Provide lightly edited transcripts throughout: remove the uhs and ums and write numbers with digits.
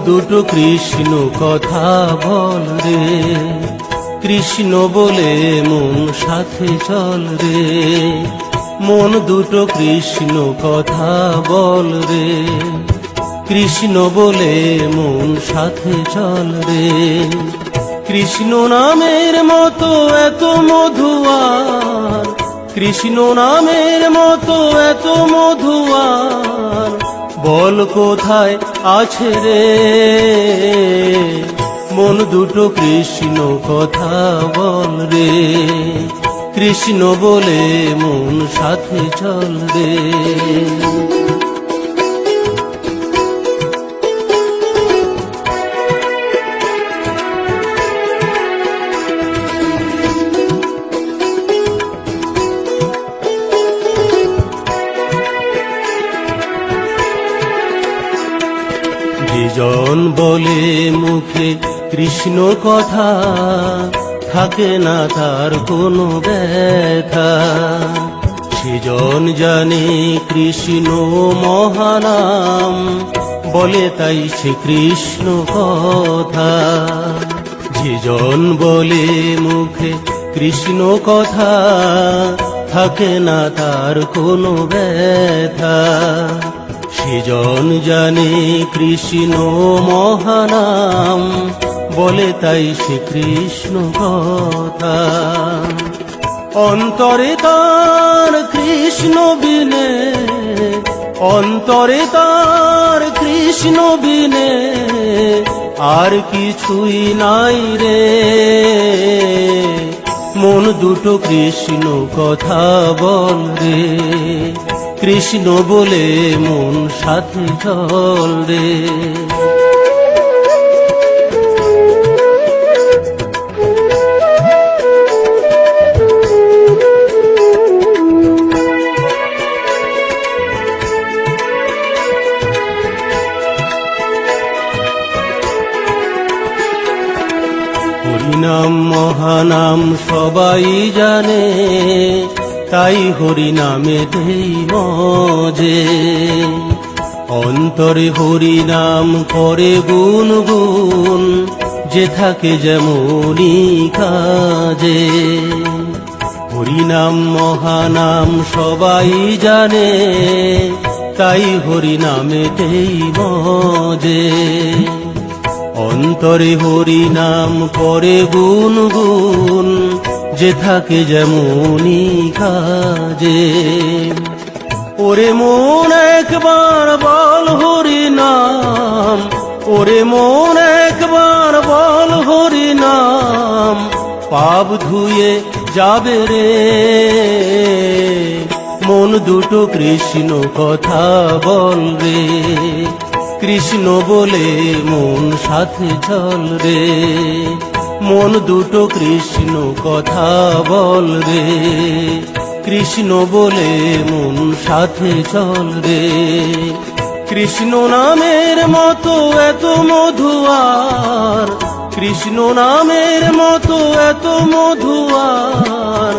দুটো কৃষ্ণ কথা বল রে, কৃষ্ণ বলে মন সাথে চল রে। মন দুটো কৃষ্ণ কথা বল রে, কৃষ্ণ বলে মন সাথে চল রে। কৃষ্ণ নামের মতো এত মধুয়ার, কৃষ্ণ নামের মতো এত মধুয়ার, বল কোথায় আছে রে। মন দুটো কৃষ্ণ কথা বল রে, কৃষ্ণ বলে মন সাথে চল রে। জন বলে মুখে কৃষ্ণ কথা, থাকে না তার কোনো ব্যথা। সেজন জানে কৃষ্ণ মহানাম, বলে তাই সে কৃষ্ণ কথা। যেজন বলে মুখে কৃষ্ণ কথা, থাকে না তার কোনো ব্যথা। সেজন জানে কৃষ্ণ মহানাম, বলে তাই সে কৃষ্ণ কথা। অন্তরে তার কৃষ্ণ বিনে, অন্তরে তার কৃষ্ণ বিনে, আর কিছুই নাই রে। মন দুটো কৃষ্ণ কথা বল রে, কৃষ্ণ বলে মন সাথে চল রে। হরিনাম মহানাম সবাই জানে, তাই হরিনামেতেই মজে। অন্তরে হরিনাম করে গুনগুন, যে থাকে যেমনি কাজে। হরিনাম মহানাম সবাই জানে, তাই হরিনামেতেই মজে। অন্তরে হরিনাম করে গুনগুন, যে থাকে যেমনি কাজে। ওরে মন একবার বল হরিনাম, ওরে মন একবার বল হরিনাম, পাপ ধুয়ে যাবে রে। মন দুটো কৃষ্ণ কথা বল রে, কৃষ্ণ বলে মন সাথে চল রে। মন দুটো কৃষ্ণ কথা বল রে, কৃষ্ণ বলে মন সাথে চল রে। কৃষ্ণ নামের মতো এত মধুয়ার, কৃষ্ণ নামের মতো এত মধুয়ার,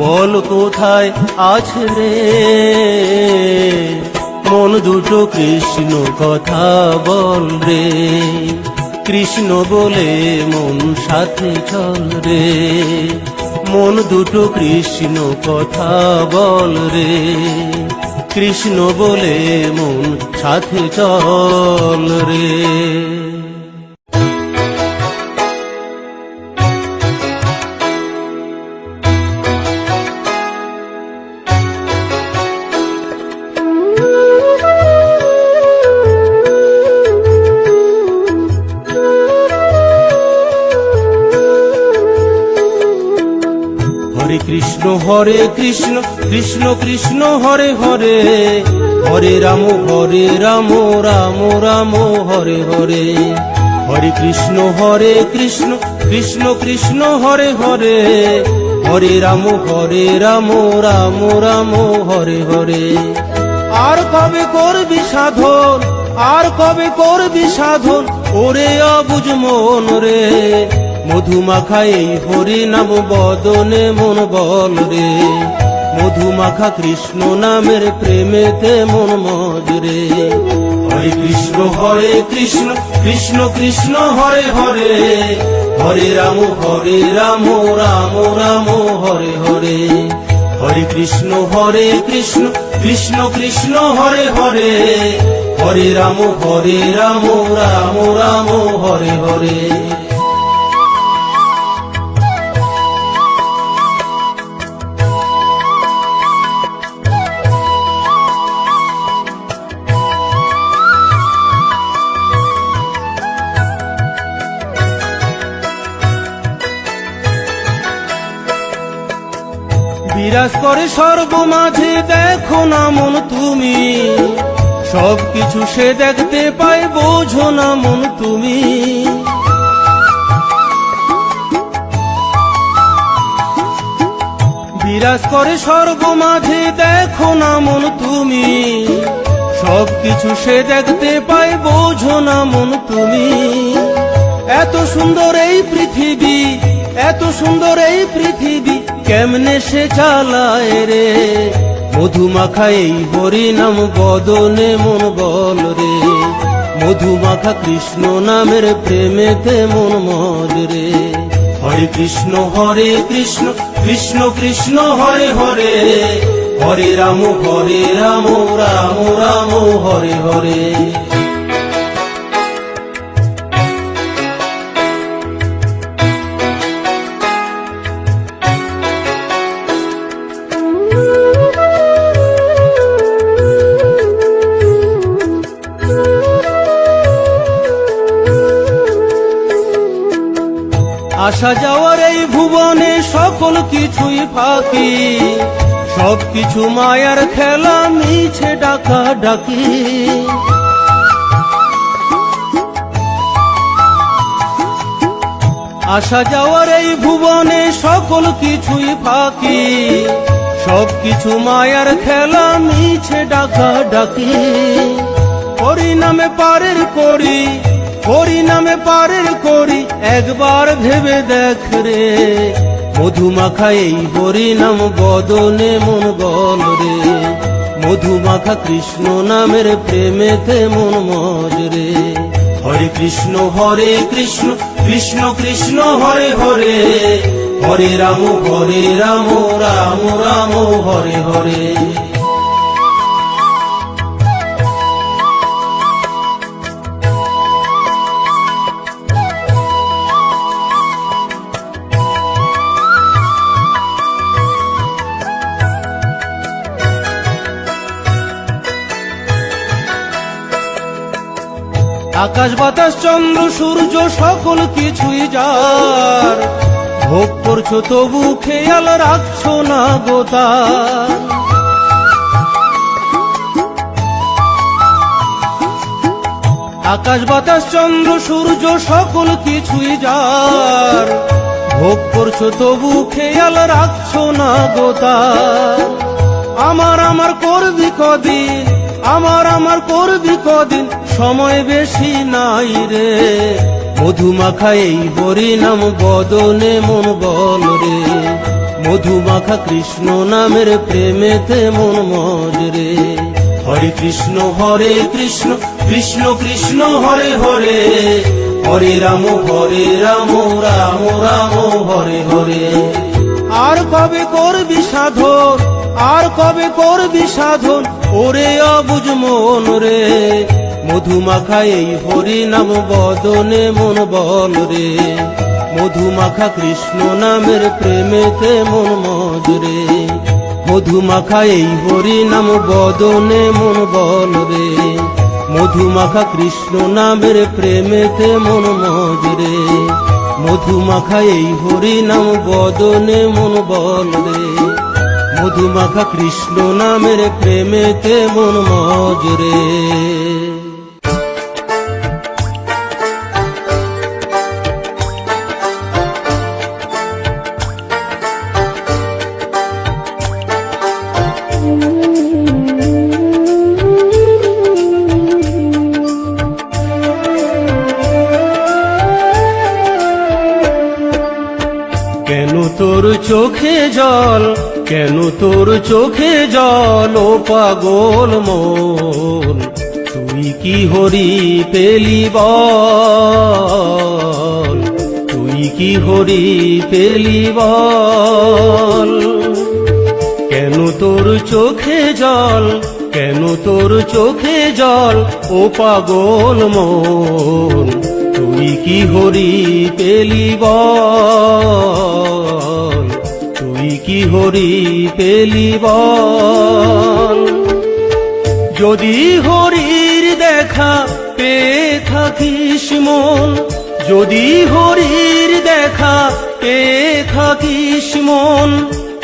বল কোথায় আছে রে। মন দুটো কৃষ্ণ কথা বল রে, কৃষ্ণ বলে মন সাথে চল রে। মন দুটো কৃষ্ণ কথা বল রে, কৃষ্ণ বলে মন সাথে চল রে। কৃষ্ণ হরে কৃষ্ণ, কৃষ্ণ কৃষ্ণ হরে হরে, হরে রাম রাম রাম হরে হরে। হরে কৃষ্ণ কৃষ্ণ, কৃষ্ণ হরে হরে, হরে রাম রাম রাম হরে হরে। আর কবে করবি সাধন, আর কবে করবি সাধন, ওরে অবুঝ মন রে। মধুমাখা এই হরি নাম বদনে মন বল রে। মধুমাখা কৃষ্ণ নামের প্রেমেতে মন মজ রে। কৃষ্ণ কৃষ্ণ কৃষ্ণ হরে হরে, হরে রাম রাম রাম হরে হরে। হরে কৃষ্ণ কৃষ্ণ কৃষ্ণ হরে হরে, হরে রাম রাম রাম হরে হরে। বিরাজ করে সর্বমাঝে, দেখো না মন তুমি, সবকিছু সে দেখতে পায়, বোঝো না মন তুমি। বিরাজ করে সর্বমাঝে, দেখো না মন তুমি, সবকিছু সে দেখতে পায়, বোঝো না মন তুমি। এত সুন্দর এই পৃথিবী, এত সুন্দর এই পৃথিবী, কেমনে সে চালায় রে। মধুমাখা এই হরি নাম বদনে মন বল রে, মধুমাখা কৃষ্ণ নামের প্রেমেতে মন মজ রে। হরে কৃষ্ণ কৃষ্ণ কৃষ্ণ হরে হরে, হরে রাম রাম রাম হরে হরে। আসা যাওয়ার এই ভুবনে সকল কিছুই ফাঁকি, সবকিছু মায়ার খেলা, মিছে ডাকা ডাকি। আসা যাওয়ার এই ভুবনে সকল কিছুই ফাঁকি, সবকিছু মায়ার খেলা, মিছে ডাকা ডাকি। হরি নামে পারের করি, হরি নামে পারের করি, একবার ভেবে দেখ রে। মধুমাখা এই হরি নাম বদনে মন বল রে, মধুমাখা কৃষ্ণ নামের প্রেমেতে মন মজ রে। হরে কৃষ্ণ কৃষ্ণ কৃষ্ণ হরে হরে, হরে রাম রাম রাম হরে হরে। আকাশ বাতাস চন্দ্র সূর্য সকল কিছুই যার, ভোগ করছো তবু খেয়াল রাখছো না গোতার। আকাশ বাতাস চন্দ্র সূর্য সকল কিছুই যার, ভোগ করছো তবু খেয়াল রাখছো না গোতার। আমার করবি কদিন, আমার করবি কদিন, সময় বেশি নাই রে। মধুমাখা এই হরি নাম বদনে মন বল রে, মধুমাখা কৃষ্ণ নামের প্রেমেতে মন মজ রে। হরে কৃষ্ণ কৃষ্ণ কৃষ্ণ হরে হরে, হরে রাম রাম রাম হরে হরে। আর কবে করবি সাধন, আর কবে করবি সাধন, ওরে অবুঝ মন রে। মধুমাখা এই হরি নাম বদনে মন বল রে, মধুমাখা কৃষ্ণ নামের প্রেমেতে মন মজ রে। মধুমাখা এই হরি নাম বদনে মন বল রে, মধুমাখা কৃষ্ণ নামের প্রেমেতে মন মজ রে। মধুমাখা এই হরি নাম বদনে মন বল রে, মধুমাখা কৃষ্ণ নামের প্রেমেতে মন মজ রে। কেন তোর চোখে জল, কেন তোর চোখে জল, ও পাগল মন, তুই তুই কি হরি পেলি বল, তুই কি হরি পেলি বল। কেন তোর চোখে জল, কেন তোর চোখে জল, ও পাগল মন, তুই কি হরি পেলি বল, তুই কি হরি পেলি বল। যদি হরির দেখা পেয়ে থাকিস মন, যদি হরির দেখা পেয়ে থাকিস মন,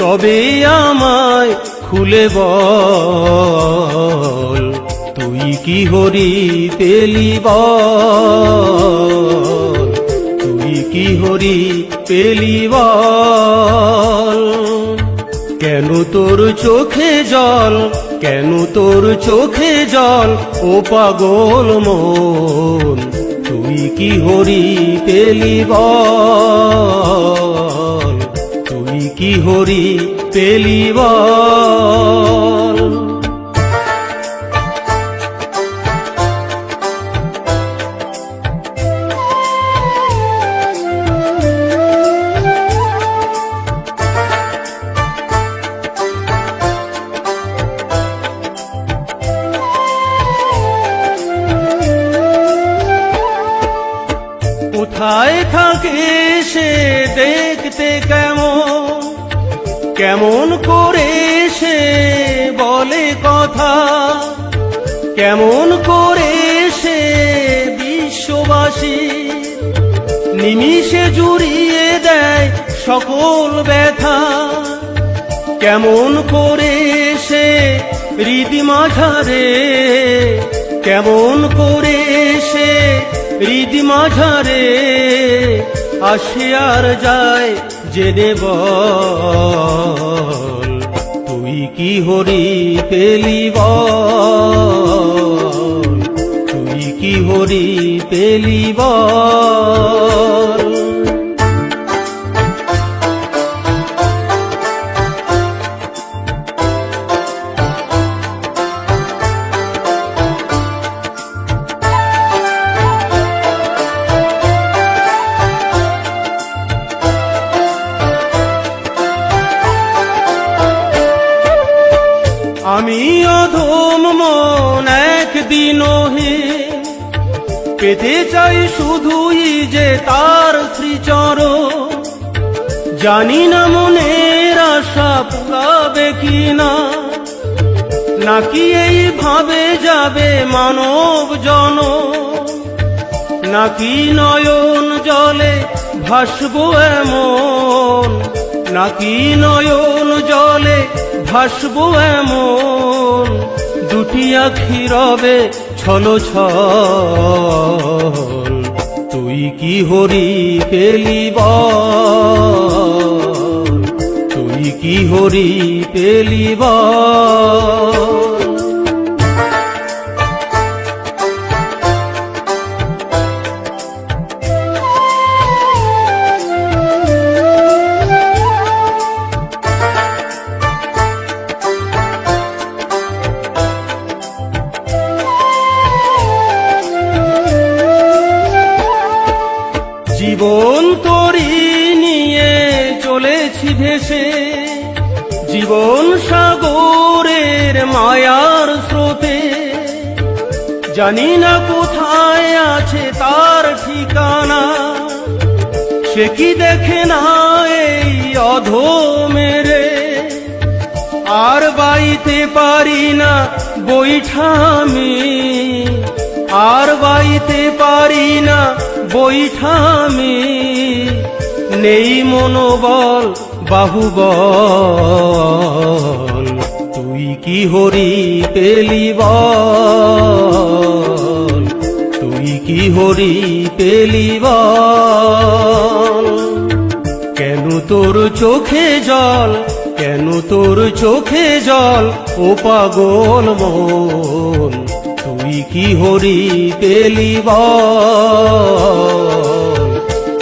তবে আমায় খুলে বল, তুই কি হরি পেলি বল, তুই কি হরি পেলি বল। কেন তোর চোখে জল, কেন তোর চোখে জল, ও পাগল মন, তুই কি হরি পেলি বল, তুই কি হরি পেলি বল। কোথায় থাকে সে দেখতে কেমন, কেমন করে সে বলে কথা, কেমন করে সে বিশ্ববাসী নিমিষে জুড়িয়ে দেয় সকল ব্যথা, কেমন করে সে হৃদি মাঝারে, কেমন করে সে হৃদি মাঝারে আসে আর যায় জেনে বল, তুই কি হরি পেলি বল, তুই কি হরি পেলি বল। আমি অধম মন একদিন হে পেতে চাই শুধুই যে তার শ্রীচরণ, জানি না মনের আশা পুরাবে কিনা, নাকি এইভাবে যাবে মানব জনম, নাকি নয়ন জলে ভাসবো এমন, নাকি নয়ন জলে ভাসবো এমন, দুটি আখি রবে ছলো ছল, তুই কি হরি পেলি বল, তুই কি হরি পেলি বল। জীবন তরি নিয়ে চলেছি ভেসে, জীবন সাগরের মায়ার স্রোতে, জানি না কোথায় আছে তার ঠিকানা, সে কি দেখে না এই অধমেরে, আর বাইতে পারি না বৈঠা আমি, আর বাইতে পারি না বৈঠা আমি, নেই মনোবল বাহুবল, তুই কি হরি পেলি বল, তুই কি হরি পেলি বল। কেন তোর চোখে জল, কেন তোর চোখে জল, ও পাগল মন, তুই কি হরি পেলি বল,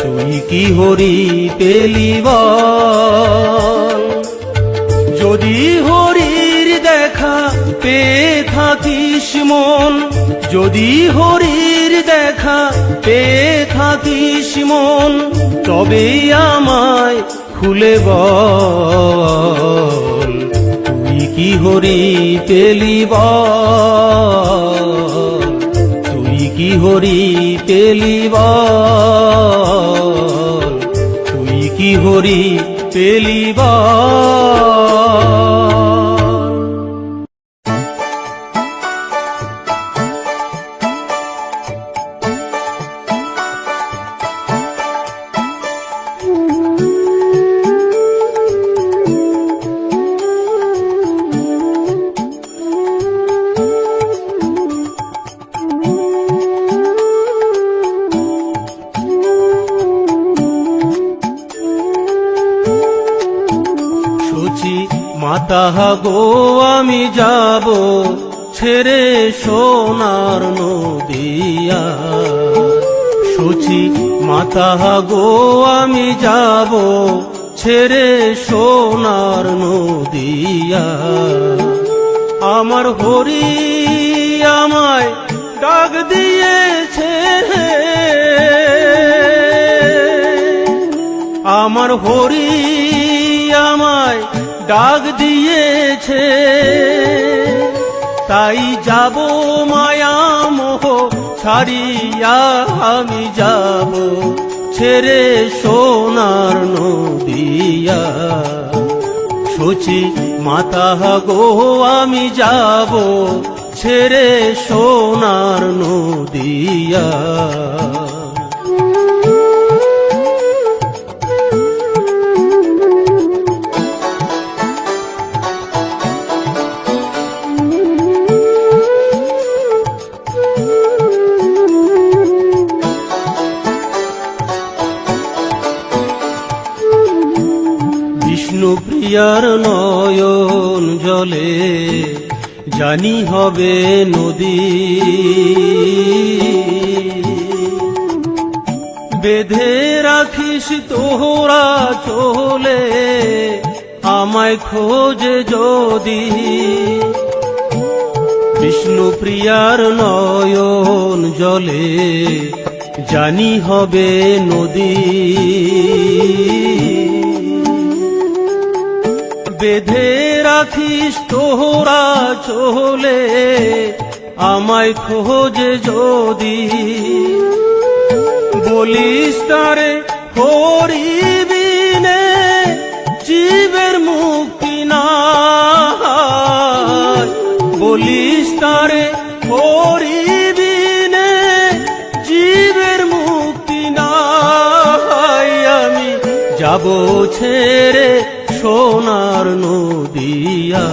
তুই কি হরি পেলি বল। যদি হরির দেখা পেয়ে থাকিস মন, যদি হরির দেখা পেয়ে থাকিস মন, তবেই আমায় খুলে বল, তুই কি হরি পেলি বল, তুই কি হরি পেলি বল, তুই কি হরি পেলি বল। মাতা গো আমি যাব ছেড়ে সোনার নদিয়া, সচি মাতা গো আমি যাব ছেড়ে সোনার নদিয়া। আমার হরি আমায় ডাক দিয়েছে, আমার হরি আমায় ডাক দিয়েছে, তাই যাব মায়া মোহ ছাড়িয়া আমি যাব ছেড়ে সোনার নদিয়া। সচি মাতা গো আমি যাব ছেড়ে সোনার নদিয়া। বিষ্ণুপ্রিয়ার নয়ন জলে জানি হবে নদী, বেঁধে রাখিস তোরা চলে আমায় খোঁজে যদি। বিষ্ণুপ্রিয়ার নয়ন জলে জানি হবে নদী, বেঁধে রাখিস তোরা চলে আমায় খোঁজে যদি। বলিস তারে হরি বিনে জীবের মুক্তি নাই, বলিস তারে হরি বিনে জীবের মুক্তি নাই। আমি যাব ছেড়ে সোনার নদিয়া,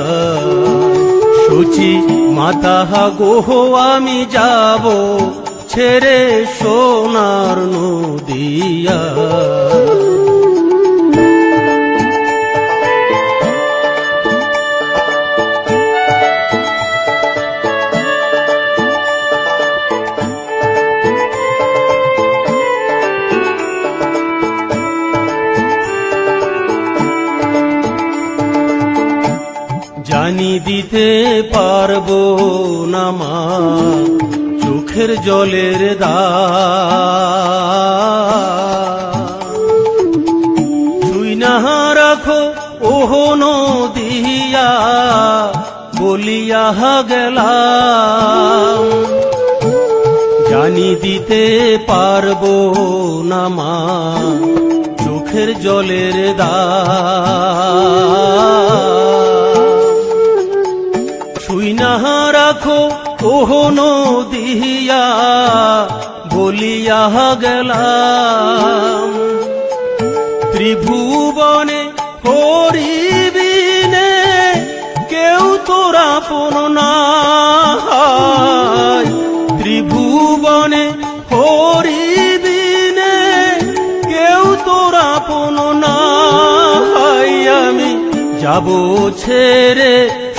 সচি মাতা গো আমি যাব ছেড়ে সোনার নদিয়া। জানি দিতে পারবো না মা চোখের জলের দাম, তুই না রাখো ওহ নদিয়া বলিয়া গেলাম। জানি দিতে পারবো না মা চোখের জলের দাম, তুই না রাখো ওহ নদিয়া বলিয়া গেলাম। ত্রিভুবনে হরি বিনে কেউ তোর আপন নাই, ত্রিভুবনে হরি বিনে কেউ তোর আপন নাই। আমি যাব ছেড়ে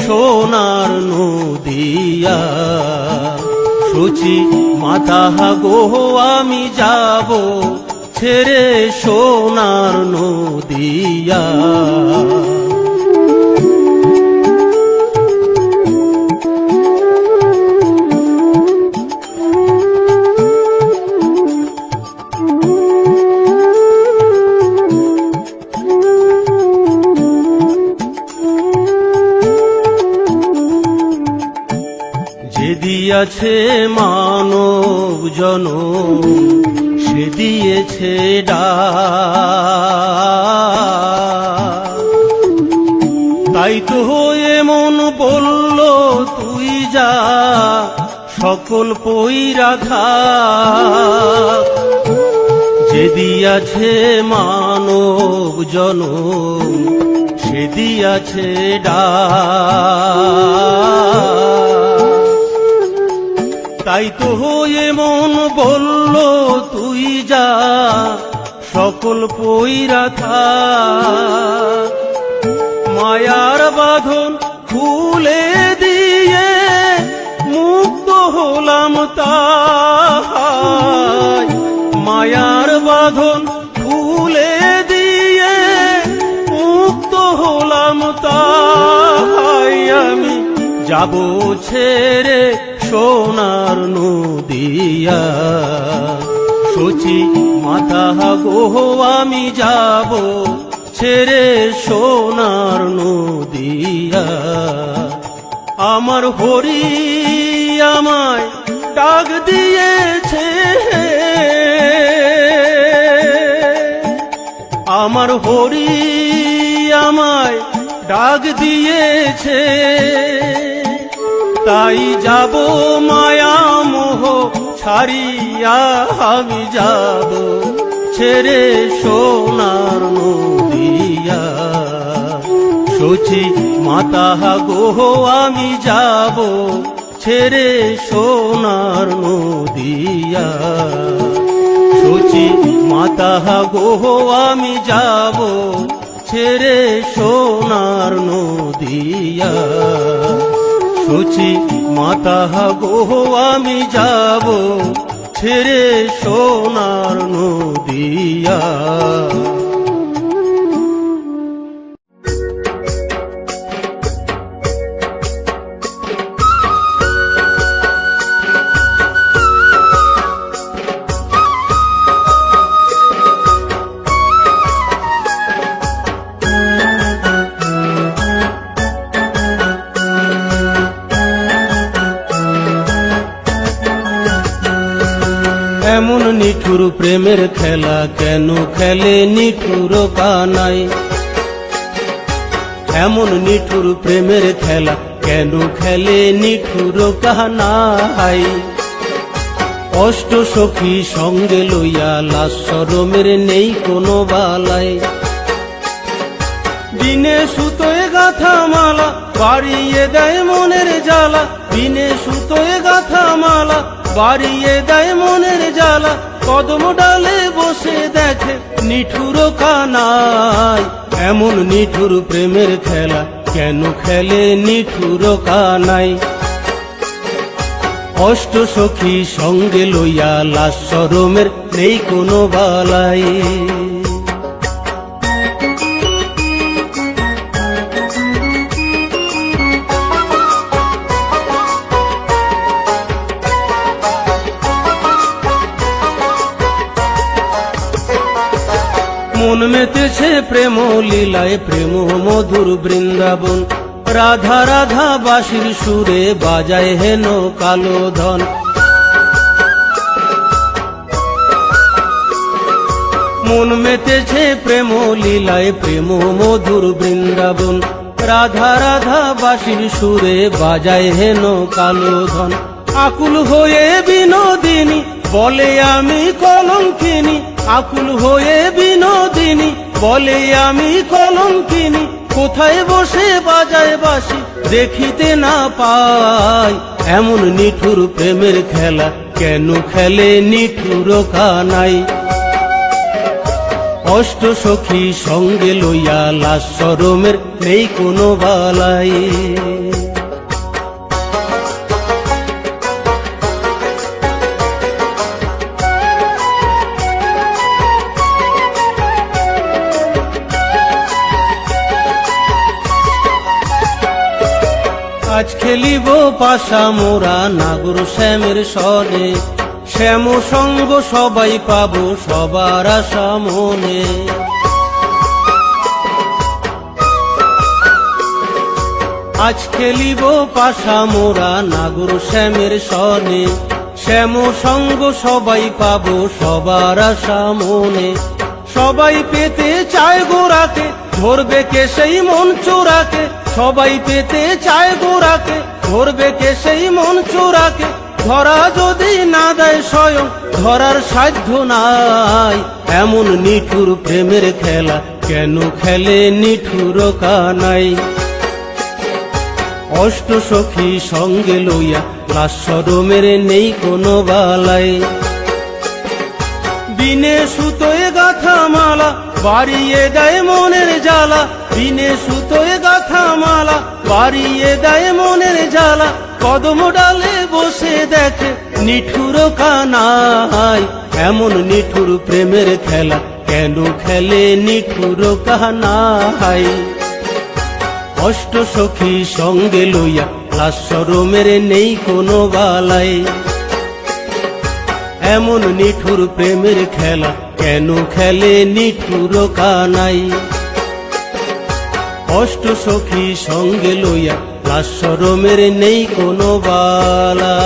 সোনার নদিয়া, সচি মাতা গো আমি যাব ছেড়ে সোনার নদিয়া। যে দিয়াছে মানব জনম সে দিয়েছে ডাক। তাই তো এমন বলল তুই যা সকল পইরা থাক। যে দিয়াছে মানব জনম সে দিয়াছে ডাক। তাই তো এমন বলল তুই যা সকল পইরা থাক। মায়ার বাঁধন খুলে দিয়ে মুক্ত হলাম তাই। মায়ার বাঁধন খুলে দিয়ে মুক্ত হলাম তাই। আমি যাব ছেড়ে সোনার নদিয়া সচি মাতা গো আমি যাব ছেড়ে সোনার নদিয়া। আমার হরি আমায় ডাক দিয়েছে, আমার হরি আমায় ডাক দিয়েছে। তাই যাব মায়া মোহ ছাড়িয়া আমি যাব ছেড়ে সোনার নদিয়া সচি মাতা গো আমি যাব ছেড়ে সোনার নদিয়া। সচি মাতা গো আমি যাব ছেড়ে সোনার নদিয়া। সচি মাতা গো আমি যাব ছেড়ে সোনার নদিয়া। এমন নিঠুর প্রেমের খেলা কেন খেলে নিঠুর কানাই। এমন নিঠুর প্রেমের খেলা কেন খেলে নিঠুর কানাই। অষ্ট সখী সঙ্গে লইয়া লাশ শরমের নেই কোনো বালাই। বিনে সুতোয় গাথা মালা বাড়িয়ে দেয় মনের জ্বালা। বিনে সুতোয় গাথা মালা বাড়িয়ে দেয় মনের জ্বালা। কদম ডালে বসে দেখে নিঠুর কানাই। এমন নিঠুর প্রেমের খেলা কেন খেলে নিঠুর কানাই। অষ্ট সখী সঙ্গে লইয়া লাশ শরমের নেই কোনো বালাই। মন মেতেছে প্রেম লীলায় প্রেম মধুর বৃন্দাবন। রাধা রাধা বাঁশির সুরে বাজায় হেন কালো ধন। মন মেতেছে প্রেম লীলায় প্রেম মধুর বৃন্দাবন। রাধা রাধা বাঁশির সুরে বাজায় হেন কালো ধন। আকুল হয়ে বিনোদিনী বলে আমি কলঙ্কিনী। আকুল হয়ে বিনোদিনী বলে আমি কলঙ্কিনী। কোথায় বসে বাজায় বাঁশি দেখিতে না পাই। এমন নিঠুর প্রেমের খেলা কেন খেলে নিঠুর কানাই। অষ্ট সখী সঙ্গে লইয়া লাশ শরমের নেই কোনো বালাই। আজ খেলিব পাশা মোরা নাগর শ্যামের সনে। শ্যাম সঙ্গ সবাই পাবো সবার আশা মনে। আজ খেলিব পাশা মোরা নাগর শ্যামের সনে, শ্যাম সঙ্গ সবাই পাবো সবার আশা মনে। সবাই পেতে চায় গোরাকে, ধরবে কে সেই মন চোরাকে। সবাই পেতে চায় গোরাকে, ধরবে কে সেই মন চোরাকে। ধরা যদি না দেয় স্বয়ং, ধরার সাধ্য নাই। এমন নিঠুর প্রেমের খেলা কেন খেলে নিঠুর কানাই। অষ্ট সখী সঙ্গে লইয়া লাস্যরমের নেই কোনো বালাই। বিনে সুতোয় গাথা মালা বাড়িয়ে দেয় মনের জ্বালা। বিনে সুতোয় গাথা মালা বাড়িয়ে দেয় মনের জ্বালা। কদম ডালে বসে দেখে নিঠুর কানাই। এমন নিঠুর প্রেমের খেলা কেন খেলে নিঠুর কানাই। অষ্ট সখী সঙ্গে লইয়া লাস্যরমের নেই কোনো বালাই। এমন নিঠুর প্রেমের খেলা কেন খেলে নিঠুর কানাই। অষ্ট সখী সঙ্গে লইয়া লাস্যরমের নেই কোনো বালা।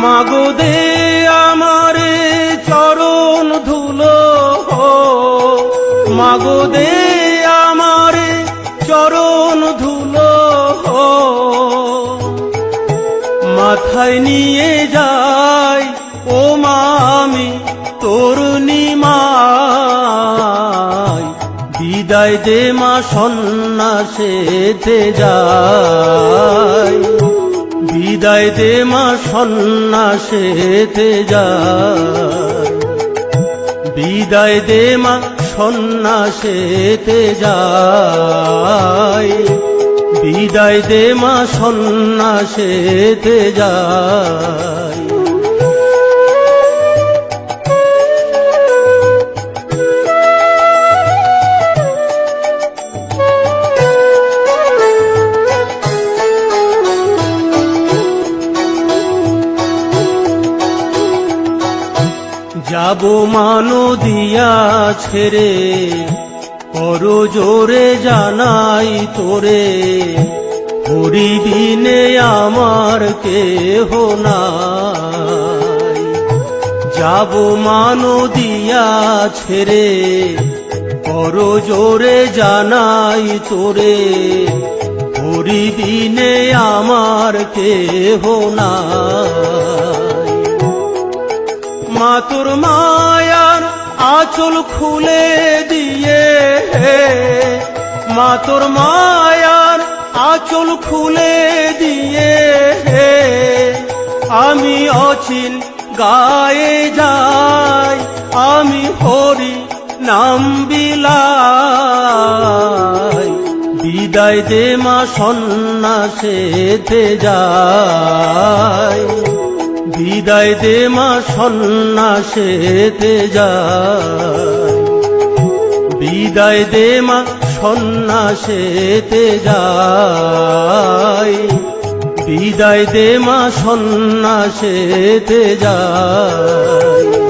মাগো দে আমারে চরণ ধুলো, মাগো দে আমারে চরণ ধুলো। মাথায় নিয়ে যাই ও মামি তোর নিমাই। বিদায় দে মা সন্ন্যাসেতে যাই। বিদায় দে মা সন্ন্যাসেতে যাই। বিদায় দে মা সন্ন্যাসেতে যাই। বিদায় দে মা সন্ন্যাসেতে যাই। যাব মানো দিয়া ছেড়ে, কর জোরে জানাই তোরে। হরিবিনে আমার কেহ নাই। যাব মানো দিয়া ছেড়ে, কর জোরে জানাই তোরে। হরিবিনে আমার কেহ নাই। মা তোর মায়ার আঁচল খুলে দিয়ে, মা তোর মায়ার আঁচল খুলে দিয়ে। আমি অচিন গায়ে যাই, আমি হরি নাম বিলায়। বিদায় দে মা সন্ন্যাসেতে যাই। বিদায় দে মা সন্ন্যাসেতে যাই। বিদায় দে মা সন্ন্যাসেতে যাই। বিদায় দে মা সন্ন্যাসেতে যাই।